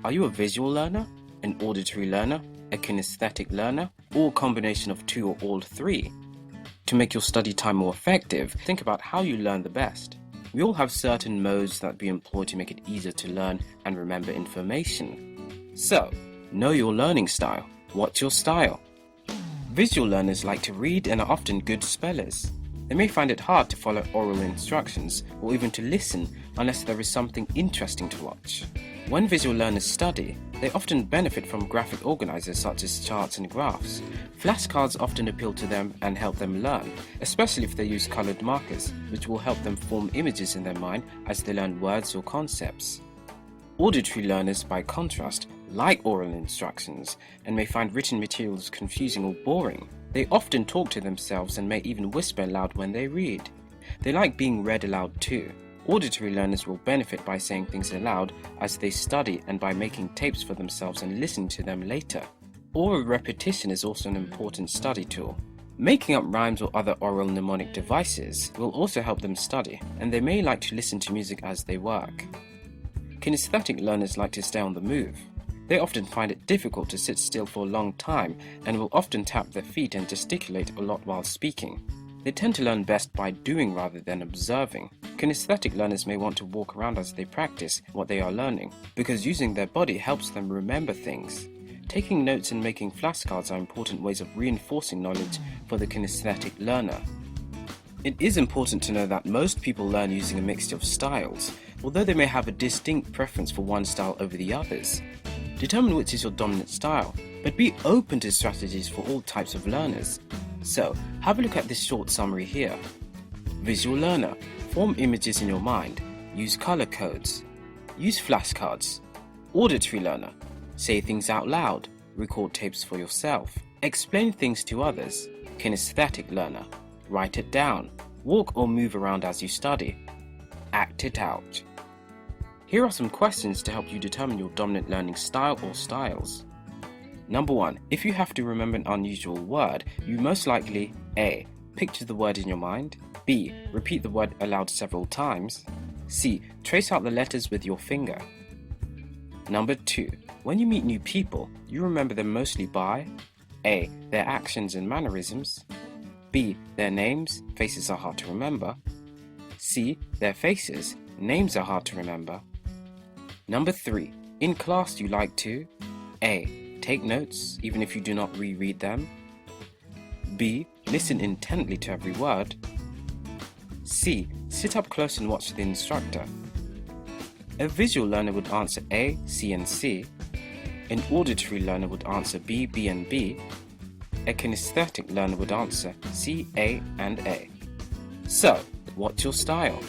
Are you a visual learner, an auditory learner, a kinesthetic learner, or a combination of two or all three? To make your study time more effective, think about how you learn the best. We all have certain modes that be employed to make it easier to learn and remember information. So, know your learning style. What's your style? Visual learners like to read and are often good spellers. They may find it hard to follow oral instructions or even to listen unless there is something interesting to watch. When visual learners study, they often benefit from graphic organizers such as charts and graphs. Flashcards often appeal to them and help them learn, especially if they use colored markers, which will help them form images in their mind as they learn words or concepts. Auditory learners, by contrast, like oral instructions and may find written materials confusing or boring. They often talk to themselves and may even whisper aloud when they read. They like being read aloud too. Auditory learners will benefit by saying things aloud as they study and by making tapes for themselves and listening to them later. Oral repetition is also an important study tool. Making up rhymes or other oral mnemonic devices will also help them study, and they may like to listen to music as they work. Kinesthetic learners like to stay on the move. They often find it difficult to sit still for a long time and will often tap their feet and gesticulate a lot while speaking. They tend to learn best by doing rather than observing. Kinesthetic learners may want to walk around as they practice what they are learning, because using their body helps them remember things. Taking notes and making flashcards are important ways of reinforcing knowledge for the kinesthetic learner. It is important to know that most people learn using a mixture of styles, although they may have a distinct preference for one style over the others. Determine which is your dominant style, but be open to strategies for all types of learners. So, have a look at this short summary here. Visual learner, form images in your mind, use color codes, use flashcards. Auditory learner, say things out loud, record tapes for yourself, explain things to others. Kinesthetic learner, write it down, walk or move around as you study, act it out. Here are some questions to help you determine your dominant learning style or styles. Number 1. If you have to remember an unusual word, you most likely A. Picture the word in your mind, B. Repeat the word aloud several times, C. Trace out the letters with your finger. Number 2. When you meet new people, you remember them mostly by A. Their actions and mannerisms, B. Their names, faces are hard to remember, C. Their faces, names are hard to remember. Number 3. In class you like to A. Take notes even if you do not reread them, B. Listen intently to every word, C. Sit up close and watch the instructor. A visual learner would answer A, C and C. An auditory learner would answer B, B and B. A kinesthetic learner would answer C, A and A. So, what's your style?